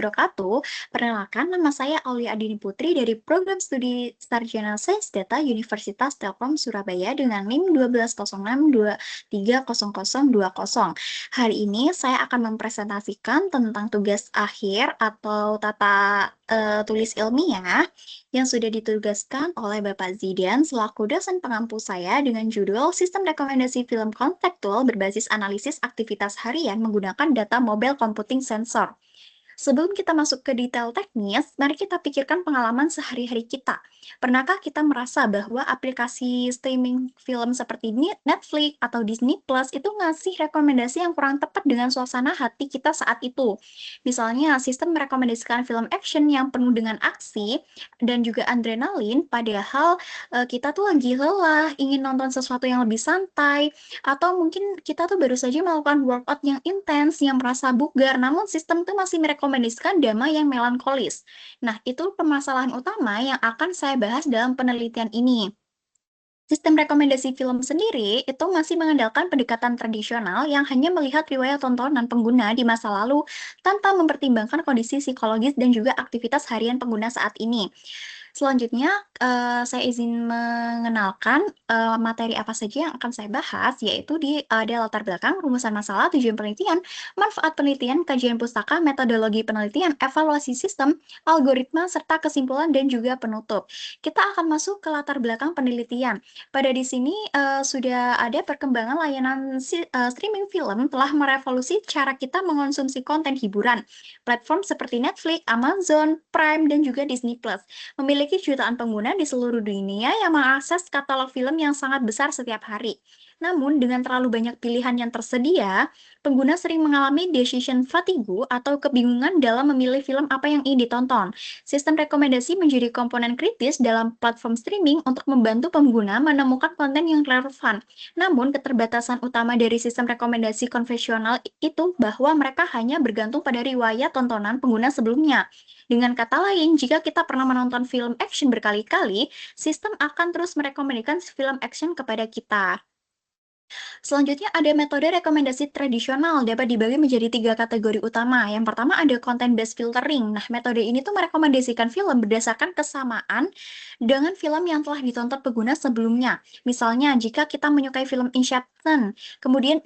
wabarakatuh. Perkenalkan, nama saya Aulia Adini Putri dari Program Studi Sarjana Sains Data Universitas Telkom Surabaya dengan NIM 1206230020. Hari ini saya akan mempresentasikan tentang tugas akhir atau tata tulis ilmiah yang sudah ditugaskan oleh Bapak Zidan selaku dosen pengampu saya dengan judul Sistem Rekomendasi Film Kontekstual berbasis analisis aktivitas harian menggunakan data mobile computing sensor. Sebelum kita masuk ke detail teknis, mari kita pikirkan pengalaman sehari-hari kita. Pernahkah kita merasa bahwa aplikasi streaming film seperti Netflix atau Disney Plus itu ngasih rekomendasi yang kurang tepat dengan suasana hati kita saat itu? Misalnya, sistem merekomendasikan film action yang penuh dengan aksi dan juga adrenalin, padahal kita tuh lagi lelah, ingin nonton sesuatu yang lebih santai, atau mungkin kita tuh baru saja melakukan workout yang intens, yang merasa bugar, namun sistem tuh masih merekomendasikan drama yang melankolis. Nah, itu permasalahan utama yang akan saya bahas dalam penelitian ini. Sistem rekomendasi film sendiri itu masih mengandalkan pendekatan tradisional yang hanya melihat riwayat tontonan pengguna di masa lalu tanpa mempertimbangkan kondisi psikologis dan juga aktivitas harian pengguna saat ini. Selanjutnya, saya izin mengenalkan, materi apa saja yang akan saya bahas, yaitu ada latar belakang, rumusan masalah, tujuan penelitian, manfaat penelitian, kajian pustaka, metodologi penelitian, evaluasi sistem, algoritma, serta kesimpulan dan juga penutup. Kita akan masuk ke latar belakang penelitian. Pada di sini, sudah ada perkembangan layanan streaming film telah merevolusi cara kita mengonsumsi konten hiburan. Platform seperti Netflix, Amazon Prime, dan juga Disney Plus memiliki jutaan pengguna di seluruh dunia yang mengakses katalog film yang sangat besar setiap hari. Namun, dengan terlalu banyak pilihan yang tersedia, pengguna sering mengalami decision fatigue atau kebingungan dalam memilih film apa yang ingin ditonton. Sistem rekomendasi menjadi komponen kritis dalam platform streaming untuk membantu pengguna menemukan konten yang relevan. Namun, keterbatasan utama dari sistem rekomendasi konvensional itu bahwa mereka hanya bergantung pada riwayat tontonan pengguna sebelumnya. Dengan kata lain, jika kita pernah menonton film action berkali-kali, sistem akan terus merekomendasikan film action kepada kita. Selanjutnya ada metode rekomendasi tradisional dapat dibagi menjadi 3 kategori utama. Yang pertama ada content-based filtering. Nah, metode ini tuh merekomendasikan film berdasarkan kesamaan dengan film yang telah ditonton pengguna sebelumnya. Misalnya, jika kita menyukai film Inception, kemudian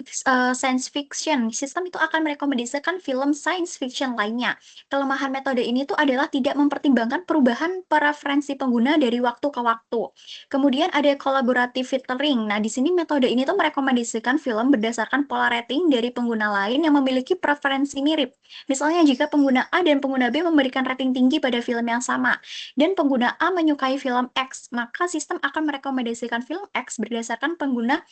science fiction, sistem itu akan merekomendasikan film science fiction lainnya. Kelemahan metode ini tuh adalah tidak mempertimbangkan perubahan preferensi pengguna dari waktu ke waktu. Kemudian ada collaborative filtering. Nah, di sini metode ini tuh merekomendasikan film berdasarkan pola rating dari pengguna lain yang memiliki preferensi mirip. Misalnya jika pengguna A dan pengguna B memberikan rating tinggi pada film yang sama, dan pengguna A menyukai film X, maka sistem akan merekomendasikan film X berdasarkan pengguna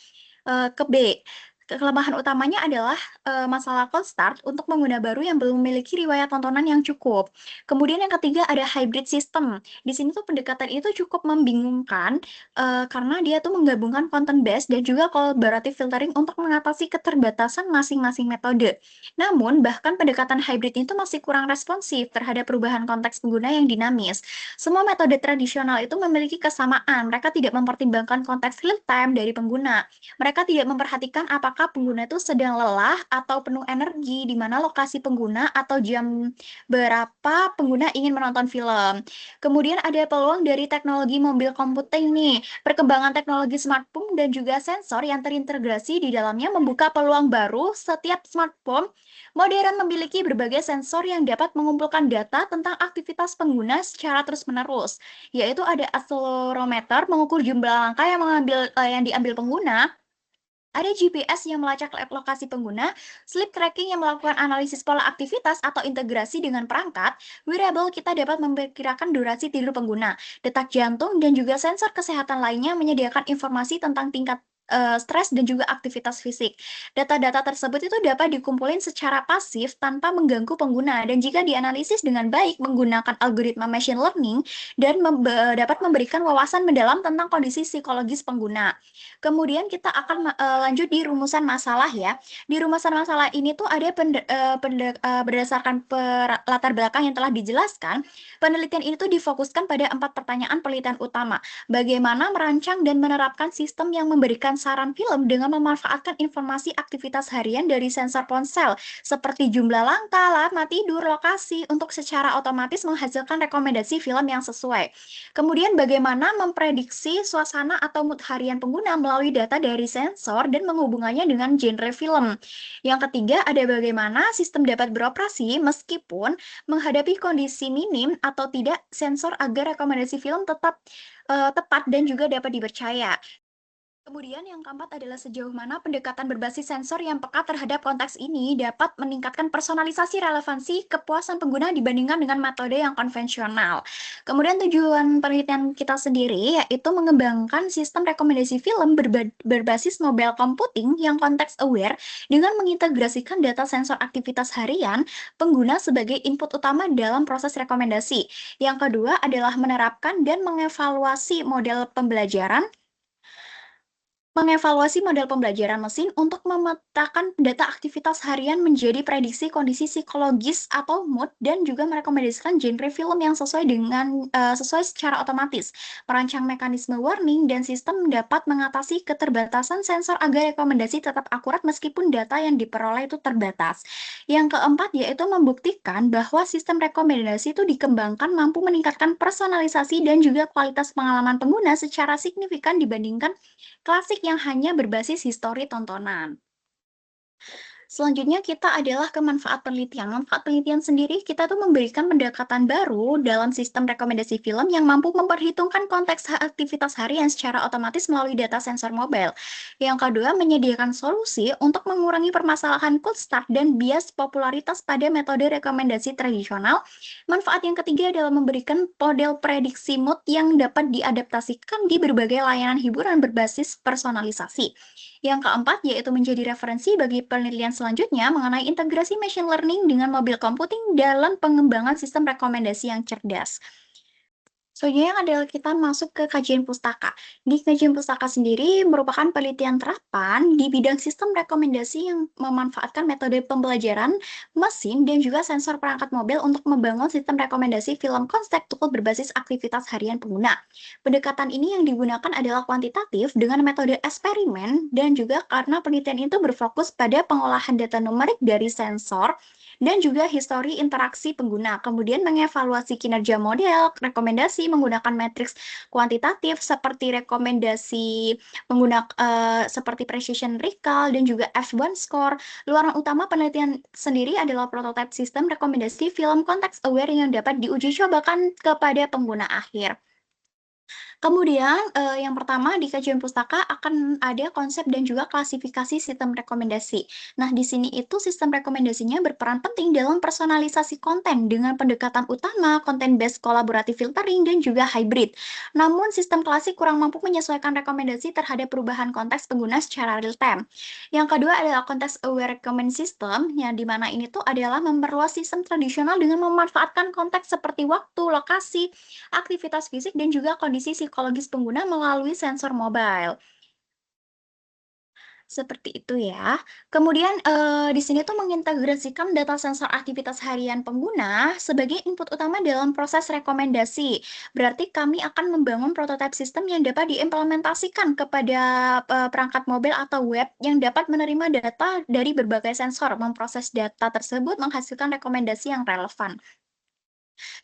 ke B. Kelemahan utamanya adalah masalah cold start untuk pengguna baru yang belum memiliki riwayat tontonan yang cukup. Kemudian yang ketiga ada hybrid system. Di sini tuh pendekatan itu cukup membingungkan karena dia tuh menggabungkan content based dan juga collaborative filtering untuk mengatasi keterbatasan masing-masing metode. Namun, bahkan pendekatan hybrid itu masih kurang responsif terhadap perubahan konteks pengguna yang dinamis. Semua metode tradisional itu memiliki kesamaan. Mereka tidak mempertimbangkan konteks real time dari pengguna. Mereka tidak memperhatikan apakah pengguna itu sedang lelah atau penuh energi, di mana lokasi pengguna atau jam berapa pengguna ingin menonton film. Kemudian ada peluang dari teknologi mobil computing nih. Perkembangan teknologi smartphone dan juga sensor yang terintegrasi di dalamnya membuka peluang baru. Setiap smartphone modern memiliki berbagai sensor yang dapat mengumpulkan data tentang aktivitas pengguna secara terus-menerus, yaitu ada accelerometer mengukur jumlah langkah yang diambil pengguna, ada GPS yang melacak lokasi pengguna, sleep tracking yang melakukan analisis pola aktivitas atau integrasi dengan perangkat, wearable kita dapat memperkirakan durasi tidur pengguna, detak jantung, dan juga sensor kesehatan lainnya menyediakan informasi tentang tingkat stres dan juga aktivitas fisik. Data-data tersebut itu dapat dikumpulin secara pasif tanpa mengganggu pengguna dan jika dianalisis dengan baik menggunakan algoritma machine learning dan dapat memberikan wawasan mendalam tentang kondisi psikologis pengguna. Kemudian kita akan lanjut di rumusan masalah ya. Di rumusan masalah ini tuh ada berdasarkan latar belakang yang telah dijelaskan, penelitian ini tuh difokuskan pada 4 pertanyaan penelitian utama. Bagaimana merancang dan menerapkan sistem yang memberikan memberikan saran film dengan memanfaatkan informasi aktivitas harian dari sensor ponsel, seperti jumlah langkah, lama tidur, lokasi, untuk secara otomatis menghasilkan rekomendasi film yang sesuai. Kemudian bagaimana memprediksi suasana atau mood harian pengguna melalui data dari sensor dan menghubungannya dengan genre film. Yang ketiga, ada bagaimana sistem dapat beroperasi meskipun menghadapi kondisi minim atau tidak sensor agar rekomendasi film tetap tepat dan juga dapat dipercaya. Kemudian yang keempat adalah sejauh mana pendekatan berbasis sensor yang peka terhadap konteks ini dapat meningkatkan personalisasi relevansi kepuasan pengguna dibandingkan dengan metode yang konvensional. Kemudian tujuan penelitian kita sendiri yaitu mengembangkan sistem rekomendasi film berbasis mobile computing yang konteks aware dengan mengintegrasikan data sensor aktivitas harian pengguna sebagai input utama dalam proses rekomendasi. Yang kedua adalah menerapkan dan mengevaluasi model pembelajaran mesin untuk memetakan data aktivitas harian menjadi prediksi kondisi psikologis atau mood dan juga merekomendasikan genre film yang sesuai secara otomatis. Merancang mekanisme warning dan sistem dapat mengatasi keterbatasan sensor agar rekomendasi tetap akurat meskipun data yang diperoleh itu terbatas. Yang keempat yaitu membuktikan bahwa sistem rekomendasi itu dikembangkan mampu meningkatkan personalisasi dan juga kualitas pengalaman pengguna secara signifikan dibandingkan klasik yang hanya berbasis histori tontonan. Selanjutnya kita adalah ke manfaat penelitian. Manfaat penelitian sendiri kita tuh memberikan pendekatan baru dalam sistem rekomendasi film yang mampu memperhitungkan konteks aktivitas harian secara otomatis melalui data sensor mobile. Yang kedua, menyediakan solusi untuk mengurangi permasalahan cold start dan bias popularitas pada metode rekomendasi tradisional. Manfaat yang ketiga adalah memberikan model prediksi mood yang dapat diadaptasikan di berbagai layanan hiburan berbasis personalisasi. Yang keempat, yaitu menjadi referensi bagi penelitian selanjutnya mengenai integrasi machine learning dengan mobil computing dalam pengembangan sistem rekomendasi yang cerdas. Selanjutnya adalah kita masuk ke kajian pustaka. Di kajian pustaka sendiri merupakan penelitian terapan di bidang sistem rekomendasi yang memanfaatkan metode pembelajaran mesin dan juga sensor perangkat mobil untuk membangun sistem rekomendasi film konseptual berbasis aktivitas harian pengguna. Pendekatan ini yang digunakan adalah kuantitatif dengan metode eksperimen dan juga karena penelitian itu berfokus pada pengolahan data numerik dari sensor dan juga histori interaksi pengguna. Kemudian mengevaluasi kinerja model, rekomendasi menggunakan matriks kuantitatif seperti rekomendasi seperti precision recall dan juga F1 score. Luaran utama penelitian sendiri adalah prototipe sistem rekomendasi film konteks aware yang dapat diuji cobakan kepada pengguna akhir. Kemudian, yang pertama di kajian pustaka akan ada konsep dan juga klasifikasi sistem rekomendasi. Nah, di sini itu sistem rekomendasinya berperan penting dalam personalisasi konten dengan pendekatan utama, content-based collaborative filtering, dan juga hybrid. Namun, sistem klasik kurang mampu menyesuaikan rekomendasi terhadap perubahan konteks pengguna secara real-time. Yang kedua adalah context-aware recommend system, yang dimana ini tuh adalah memperluas sistem tradisional dengan memanfaatkan konteks seperti waktu, lokasi, aktivitas fisik, dan juga kondisi psikologis pengguna melalui sensor mobile. Seperti itu ya. Kemudian di sini tuh mengintegrasikan data sensor aktivitas harian pengguna sebagai input utama dalam proses rekomendasi. Berarti kami akan membangun prototipe sistem yang dapat diimplementasikan kepada perangkat mobil atau web yang dapat menerima data dari berbagai sensor, memproses data tersebut, menghasilkan rekomendasi yang relevan.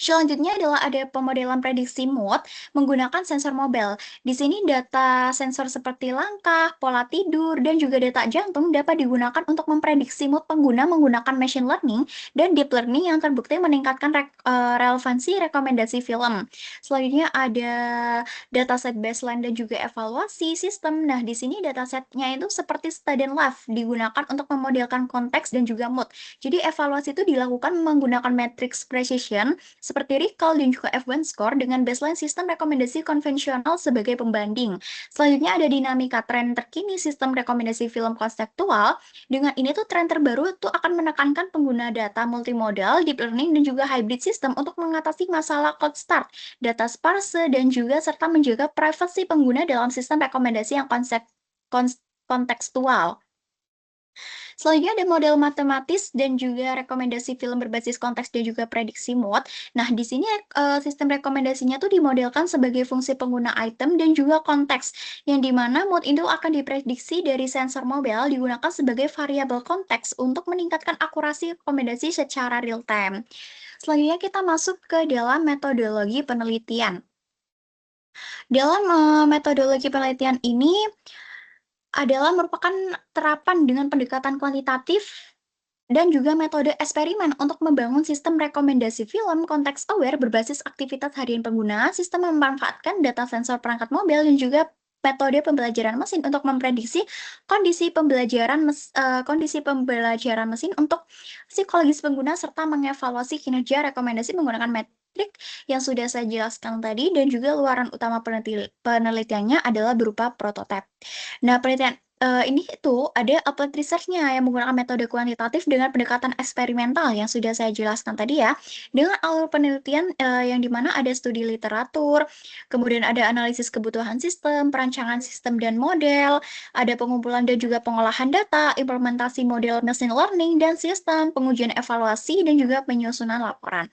Selanjutnya adalah ada pemodelan prediksi mood menggunakan sensor mobile. Di sini data sensor seperti langkah, pola tidur, dan juga detak jantung dapat digunakan untuk memprediksi mood pengguna menggunakan machine learning dan deep learning yang terbukti meningkatkan relevansi rekomendasi film. Selanjutnya ada dataset baseline dan juga evaluasi sistem. Nah, di sini datasetnya itu seperti study live digunakan untuk memodelkan konteks dan juga mood. Jadi evaluasi itu dilakukan menggunakan matrix precision seperti recall dan juga F1 score dengan baseline sistem rekomendasi konvensional sebagai pembanding. Selanjutnya ada dinamika tren terkini sistem rekomendasi film konseptual. Dengan ini tuh tren terbaru tuh akan menekankan pengguna data multimodal, deep learning, dan juga hybrid system untuk mengatasi masalah cold start, data sparse, dan juga serta menjaga privasi pengguna dalam sistem rekomendasi yang kontekstual. Selanjutnya ada model matematis dan juga rekomendasi film berbasis konteks dan juga prediksi mood. Nah, di sini sistem rekomendasinya tuh dimodelkan sebagai fungsi pengguna item dan juga konteks, yang dimana mood itu akan diprediksi dari sensor mobile digunakan sebagai variabel konteks untuk meningkatkan akurasi rekomendasi secara real time. Selanjutnya kita masuk ke dalam metodologi penelitian. Dalam metodologi penelitian ini adalah merupakan terapan dengan pendekatan kuantitatif dan juga metode eksperimen untuk membangun sistem rekomendasi film konteks aware berbasis aktivitas harian pengguna, sistem memanfaatkan data sensor perangkat mobil, dan juga metode pembelajaran mesin untuk memprediksi kondisi pembelajaran mesin untuk psikologis pengguna, serta mengevaluasi kinerja rekomendasi menggunakan metrik yang sudah saya jelaskan tadi, dan juga luaran utama penelitiannya adalah berupa prototipe. Nah, penelitian ini itu ada applied research-nya yang menggunakan metode kuantitatif dengan pendekatan eksperimental yang sudah saya jelaskan tadi ya. Dengan alur penelitian yang dimana ada studi literatur, kemudian ada analisis kebutuhan sistem, perancangan sistem dan model, ada pengumpulan dan juga pengolahan data, implementasi model machine learning dan sistem, pengujian evaluasi, dan juga penyusunan laporan.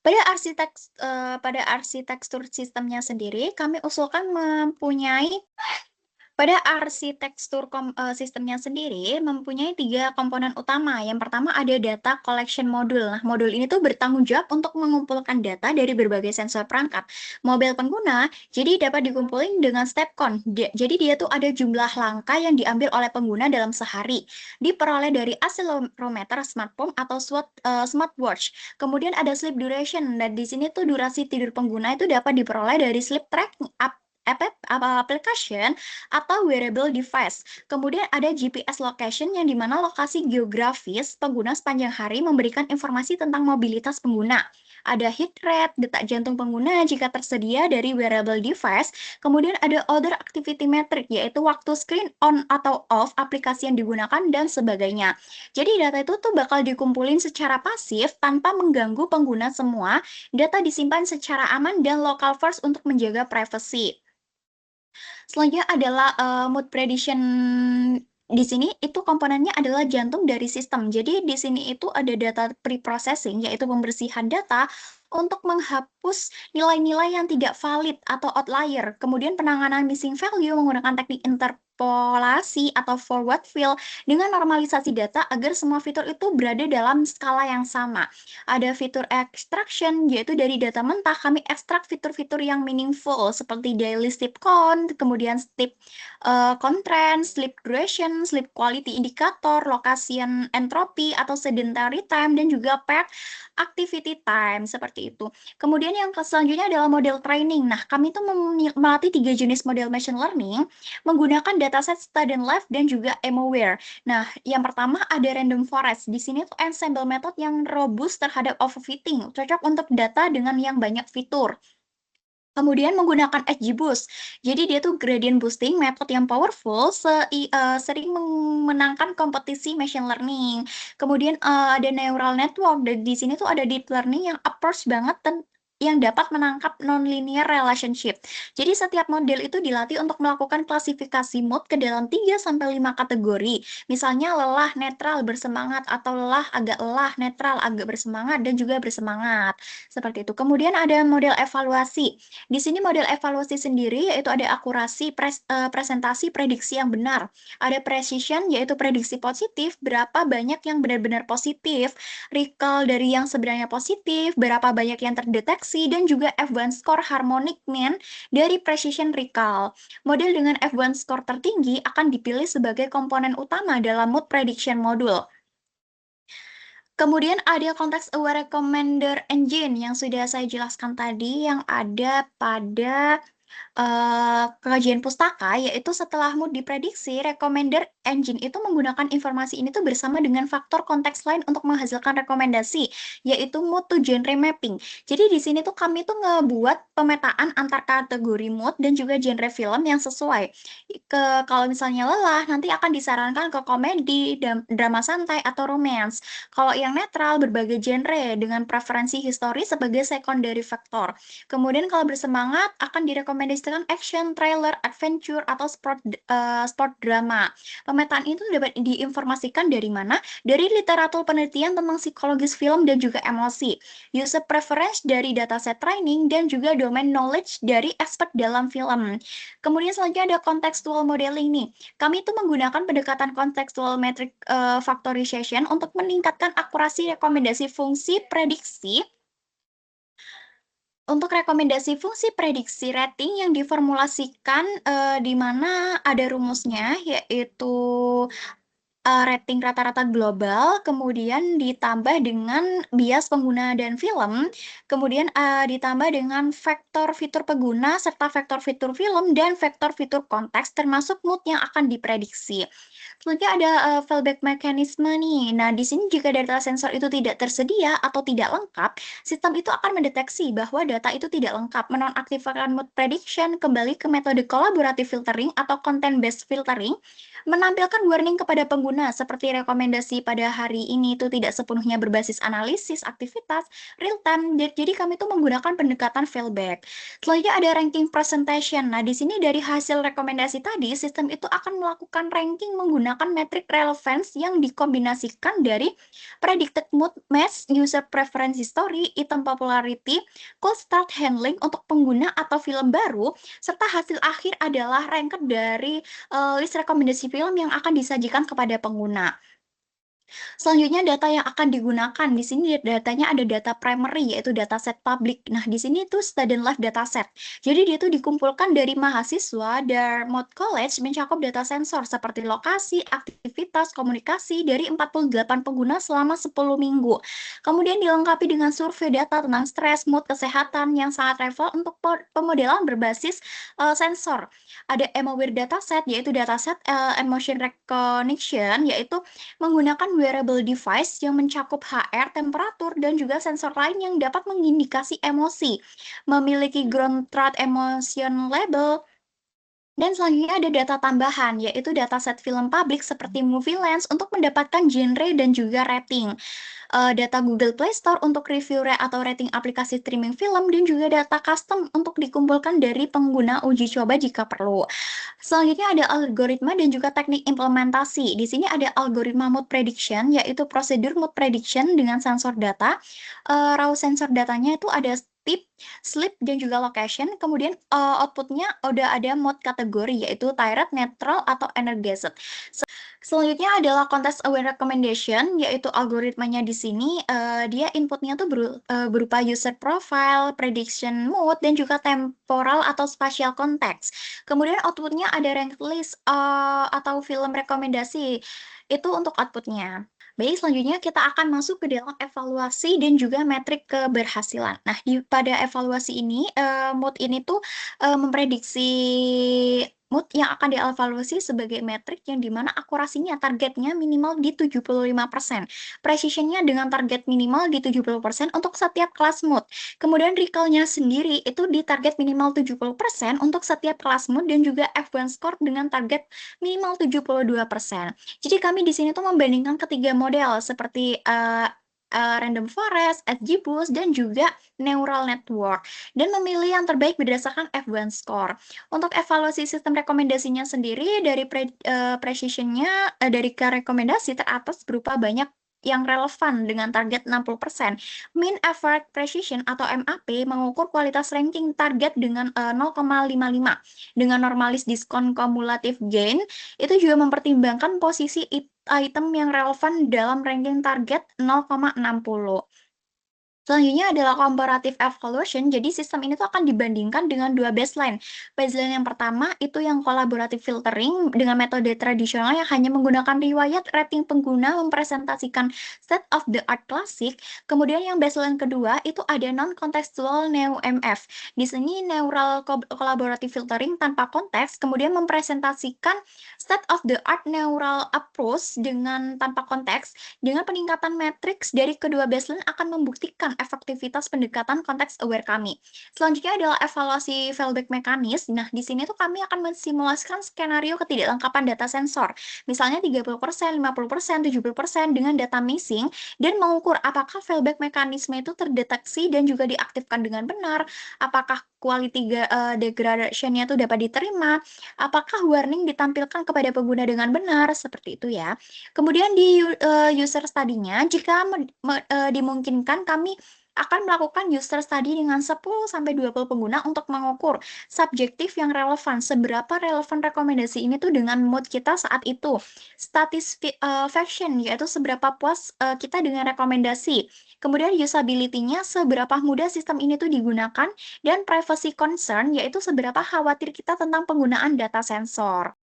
Pada arsitektur sistemnya sendiri, kami usulkan mempunyai pada sistemnya sendiri mempunyai 3 komponen utama. Yang pertama ada data collection module. Nah, modul ini tuh bertanggung jawab untuk mengumpulkan data dari berbagai sensor perangkat mobil pengguna, jadi dapat dikumpulin dengan step count. Jadi dia tuh ada jumlah langkah yang diambil oleh pengguna dalam sehari, diperoleh dari accelerometer smartphone atau smartwatch. Kemudian ada sleep duration. Dan di sini tuh durasi tidur pengguna itu dapat diperoleh dari sleep tracking application atau wearable device. Kemudian ada GPS location yang dimana lokasi geografis pengguna sepanjang hari memberikan informasi tentang mobilitas pengguna. Ada heart rate, detak jantung pengguna jika tersedia dari wearable device. Kemudian ada other activity metric, yaitu waktu screen on atau off aplikasi yang digunakan dan sebagainya. Jadi data itu tuh bakal dikumpulin secara pasif tanpa mengganggu pengguna semua. Data disimpan secara aman dan local first untuk menjaga privasi. Selanjutnya adalah mood prediction. Di sini itu komponennya adalah jantung dari sistem. Jadi di sini itu ada data pre-processing, yaitu pembersihan data untuk menghapus nilai-nilai yang tidak valid atau outlier. Kemudian penanganan missing value menggunakan teknik interpolasi atau forward fill dengan normalisasi data agar semua fitur itu berada dalam skala yang sama. Ada fitur extraction, yaitu dari data mentah kami ekstrak fitur-fitur yang meaningful seperti daily sleep count, kemudian sleep content, sleep duration, sleep quality indicator, location entropy atau sedentary time, dan juga pair activity time, seperti itu. Kemudian yang selanjutnya adalah model training. Nah, kami tuh melatih 3 jenis model machine learning menggunakan dataset student life dan juga Emoware. Nah, yang pertama ada random forest. Di sini tuh ensemble method yang robust terhadap overfitting, cocok untuk data dengan yang banyak fitur. Kemudian menggunakan XGBoost. Jadi dia tuh gradient boosting, method yang powerful, sering memenangkan kompetisi machine learning. Kemudian ada neural network. Dan di sini tuh ada deep learning yang approach banget yang dapat menangkap nonlinear relationship. Jadi setiap model itu dilatih untuk melakukan klasifikasi mood ke dalam 3-5 kategori. Misalnya lelah, netral, bersemangat, atau lelah, netral, agak bersemangat, dan juga bersemangat. Seperti itu. Kemudian ada model evaluasi. Di sini model evaluasi sendiri yaitu ada akurasi, presentasi, prediksi yang benar. Ada precision, yaitu prediksi positif, berapa banyak yang benar-benar positif, recall dari yang sebenarnya positif, berapa banyak yang terdeteksi, dan juga F1 score harmonic mean dari precision recall. Model dengan F1 score tertinggi akan dipilih sebagai komponen utama dalam mood prediction module. Kemudian ada Context Aware Recommender Engine yang sudah saya jelaskan tadi, yang ada pada kajian pustaka, yaitu setelah mood diprediksi, recommender engine itu menggunakan informasi ini tuh bersama dengan faktor konteks lain untuk menghasilkan rekomendasi, yaitu mood to genre mapping. Jadi di sini tuh kami tuh ngebuat pemetaan antar kategori mood dan juga genre film yang sesuai. Kalau misalnya lelah, nanti akan disarankan ke komedi, drama santai, atau romance. Kalau yang netral, berbagai genre dengan preferensi histori sebagai secondary factor. Kemudian kalau bersemangat akan direkomendasikan misalkan action, trailer, adventure, atau sport drama. Pemetaan itu dapat diinformasikan dari mana? Dari literatur penelitian tentang psikologis film dan juga emosi, user preference dari dataset training, dan juga domain knowledge dari expert dalam film. Kemudian selanjutnya ada contextual modeling nih. Kami itu menggunakan pendekatan contextual metric factorization untuk meningkatkan akurasi rekomendasi fungsi prediksi. Untuk rekomendasi fungsi prediksi rating yang diformulasikan di mana ada rumusnya, yaitu rating rata-rata global, kemudian ditambah dengan bias pengguna dan film, kemudian ditambah dengan vektor fitur pengguna serta vektor fitur film dan vektor fitur konteks termasuk mood yang akan diprediksi. Selanjutnya ada fallback mechanism nih. Nah, di sini jika data sensor itu tidak tersedia atau tidak lengkap, sistem itu akan mendeteksi bahwa data itu tidak lengkap, menonaktifkan mood prediction, kembali ke metode collaborative filtering atau content based filtering, menampilkan warning kepada pengguna seperti rekomendasi pada hari ini itu tidak sepenuhnya berbasis analisis aktivitas real time. Jadi kami itu menggunakan pendekatan fallback. Selanjutnya ada ranking presentation. Nah, di sini dari hasil rekomendasi tadi, sistem itu akan melakukan ranking menggunakan metrik relevance yang dikombinasikan dari predicted mood, match, user preference history, item popularity, cold start handling untuk pengguna atau film baru, serta hasil akhir adalah ranked dari list rekomendasi film yang akan disajikan kepada pengguna. Selanjutnya data yang akan digunakan. Di sini datanya ada data primary yaitu dataset publik. Nah, di sini itu student life dataset. Jadi dia itu dikumpulkan dari mahasiswa Dartmouth College mencakup data sensor seperti lokasi, aktivitas, komunikasi dari 48 pengguna selama 10 minggu. Kemudian dilengkapi dengan survei data tentang stres, mood, kesehatan yang sangat relevan untuk pemodelan berbasis sensor. Ada Emaware dataset yaitu dataset emotion recognition yaitu menggunakan wearable device yang mencakup HR, temperatur, dan juga sensor lain yang dapat mengindikasi emosi, memiliki ground truth emotion label, dan selanjutnya ada data tambahan, yaitu dataset film publik seperti Movie Lens untuk mendapatkan genre dan juga rating. Data Google Play Store untuk review atau rating aplikasi streaming film, dan juga data custom untuk dikumpulkan dari pengguna uji coba jika perlu. Selanjutnya ada algoritma dan juga teknik implementasi. Di sini ada algoritma mood prediction, yaitu prosedur mood prediction dengan sensor data. Raw sensor datanya itu ada tip, sleep, dan juga location. Kemudian outputnya udah ada mode kategori, yaitu tired, neutral, atau energized. Selanjutnya adalah context aware recommendation, yaitu algoritmanya di sini dia inputnya tuh berupa user profile, prediction mode, dan juga temporal atau spatial context. Kemudian outputnya ada ranked list atau film rekomendasi. Itu untuk outputnya. Baik, selanjutnya kita akan masuk ke dalam evaluasi dan juga metrik keberhasilan. Nah, pada evaluasi ini, mood ini tuh memprediksi mood yang akan dievaluasi sebagai metrik yang dimana akurasinya targetnya minimal di 75%. Precisionnya dengan target minimal di 70% untuk setiap kelas mood. Kemudian recall-nya sendiri itu di target minimal 70% untuk setiap kelas mood dan juga F1 score dengan target minimal 72%. Jadi kami di sini tuh membandingkan ketiga model seperti random forest, XGBoost, dan juga neural network dan memilih yang terbaik berdasarkan F1 score. Untuk evaluasi sistem rekomendasinya sendiri dari precisionnya dari rekomendasi teratas berupa banyak yang relevan dengan target 60%. Mean Average Precision atau MAP mengukur kualitas ranking target dengan 0,55. Dengan normalis diskon kumulatif gain, itu juga mempertimbangkan posisi item yang relevan dalam ranking target 0,60. Selanjutnya adalah comparative evaluation. Jadi sistem ini tuh akan dibandingkan dengan dua baseline. Baseline yang pertama itu yang collaborative filtering dengan metode tradisional yang hanya menggunakan riwayat rating pengguna mempresentasikan state of the art classic. Kemudian yang baseline kedua itu ada non-contextual NeoMF. Di sini neural collaborative filtering tanpa konteks, kemudian mempresentasikan state of the art neural approach dengan tanpa konteks. Dengan peningkatan matriks dari kedua baseline akan membuktikan tentang efektivitas pendekatan konteks aware kami. Selanjutnya adalah evaluasi fallback mekanis. Nah, di sini tuh kami akan mensimulasikan skenario ketidaklengkapan data sensor, misalnya 30%, 50%, 70% dengan data missing, dan mengukur apakah fallback mekanisme itu terdeteksi dan juga diaktifkan dengan benar, apakah quality degradation-nya itu dapat diterima, apakah warning ditampilkan kepada pengguna dengan benar, seperti itu ya. Kemudian di user study-nya, jika dimungkinkan kami akan melakukan user study dengan 10-20 pengguna untuk mengukur subjektif yang relevan, seberapa relevan rekomendasi ini tuh dengan mood kita saat itu. Satisfaction, yaitu seberapa puas kita dengan rekomendasi. Kemudian usability-nya, seberapa mudah sistem ini tuh digunakan, dan privacy concern, yaitu seberapa khawatir kita tentang penggunaan data sensor.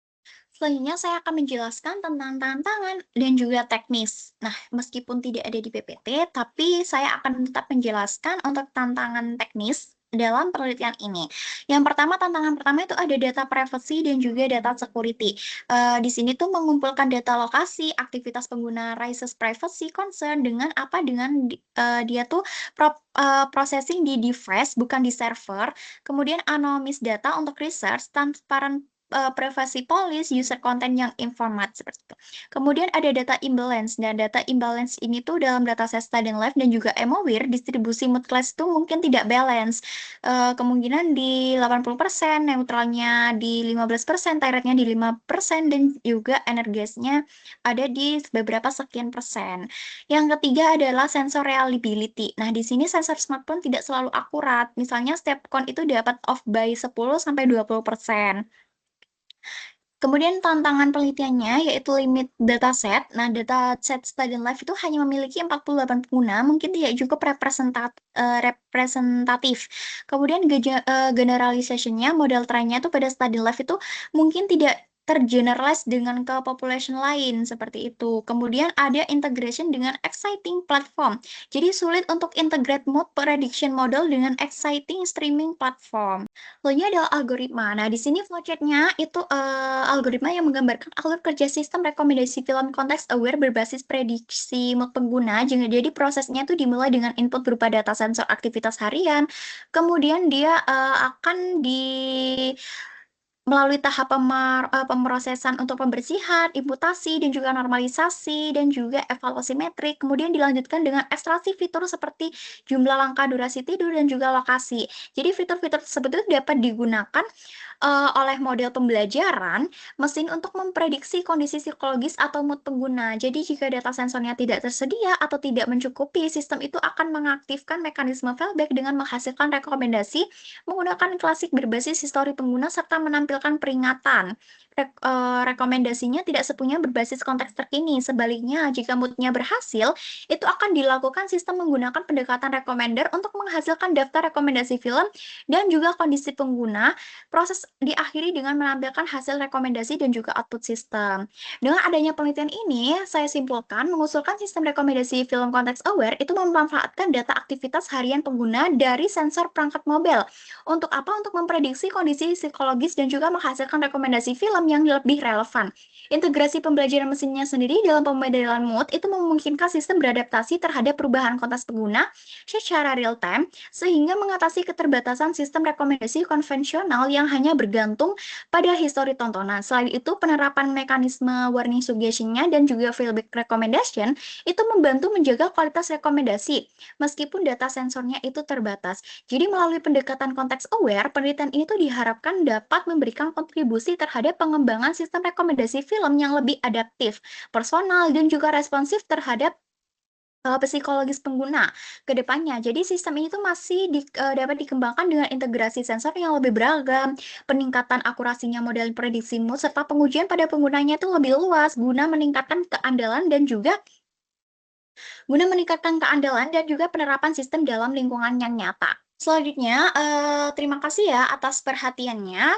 Selanjutnya saya akan menjelaskan tentang tantangan dan juga teknis. Nah, meskipun tidak ada di PPT, tapi saya akan tetap menjelaskan untuk tantangan teknis dalam penelitian ini. Yang pertama, tantangan pertama itu ada data privacy dan juga data security. Di sini tuh mengumpulkan data lokasi, aktivitas pengguna raises privacy concern dengan apa? Dengan dia tuh processing di device bukan di server. Kemudian anonymous data untuk research, transparent privacy policy, user content yang informat seperti itu. Kemudian ada data imbalance. Dan data imbalance ini tuh dalam dataset study live dan juga Emoware, distribusi mood class itu mungkin tidak balance. Kemungkinan di 80%, neutralnya di 15%, tirednya di 5%, dan juga energesnya ada di beberapa sekian persen. Yang ketiga adalah sensor reliability. Nah, di sini sensor smartphone tidak selalu akurat. Misalnya step count itu dapat off by 10-20%. Kemudian tantangan penelitiannya yaitu limit dataset. Nah, dataset study life itu hanya memiliki 48 pengguna, mungkin tidak cukup representatif. Kemudian generalization-nya, model trainnya itu pada study life itu mungkin tidak tergeneralize dengan ke population lain, seperti itu. Kemudian ada integration dengan exciting platform. Jadi sulit untuk integrate mood prediction model dengan exciting streaming platform. Lainnya adalah algoritma. Nah, di sini flowchart-nya itu algoritma yang menggambarkan alur kerja sistem rekomendasi film konteks aware berbasis prediksi mood pengguna. Jadi prosesnya itu dimulai dengan input berupa data sensor aktivitas harian, kemudian dia akan melalui tahap pemrosesan untuk pembersihan, imputasi, dan juga normalisasi, dan juga evaluasi metrik. Kemudian dilanjutkan dengan ekstraksi fitur seperti jumlah langkah, durasi tidur, dan juga lokasi. Jadi fitur-fitur tersebut itu dapat digunakan oleh model pembelajaran mesin untuk memprediksi kondisi psikologis atau mood pengguna. Jadi jika data sensornya tidak tersedia atau tidak mencukupi, sistem itu akan mengaktifkan mekanisme fallback dengan menghasilkan rekomendasi menggunakan klasik berbasis histori pengguna serta menampilkan peringatan. Rekomendasinya tidak sepenuhnya berbasis konteks terkini. Sebaliknya, jika moodnya berhasil, itu akan dilakukan sistem menggunakan pendekatan recommender untuk menghasilkan daftar rekomendasi film dan juga kondisi pengguna. Proses diakhiri dengan menampilkan hasil rekomendasi dan juga output sistem. Dengan adanya penelitian ini, saya simpulkan mengusulkan sistem rekomendasi film konteks aware itu memanfaatkan data aktivitas harian pengguna dari sensor perangkat mobile. Untuk apa? Untuk memprediksi kondisi psikologis dan juga menghasilkan rekomendasi film yang lebih relevan. Integrasi pembelajaran mesinnya sendiri dalam pemodelan mood itu memungkinkan sistem beradaptasi terhadap perubahan kontes pengguna secara real time, sehingga mengatasi keterbatasan sistem rekomendasi konvensional yang hanya bergantung pada histori tontonan. Selain itu, penerapan mekanisme warning suggestion-nya dan juga feedback recommendation itu membantu menjaga kualitas rekomendasi, meskipun data sensornya itu terbatas. Jadi melalui pendekatan konteks aware, penelitian ini tuh diharapkan dapat memberikan kontribusi terhadap pengembangan sistem rekomendasi film yang lebih adaptif, personal, dan juga responsif terhadap psikologis pengguna ke depannya. Jadi sistem ini tuh masih dapat dikembangkan dengan integrasi sensor yang lebih beragam, peningkatan akurasinya model prediksi mood, serta pengujian pada penggunanya itu lebih luas guna meningkatkan keandalan dan juga penerapan sistem dalam lingkungan yang nyata. Selanjutnya, terima kasih ya atas perhatiannya.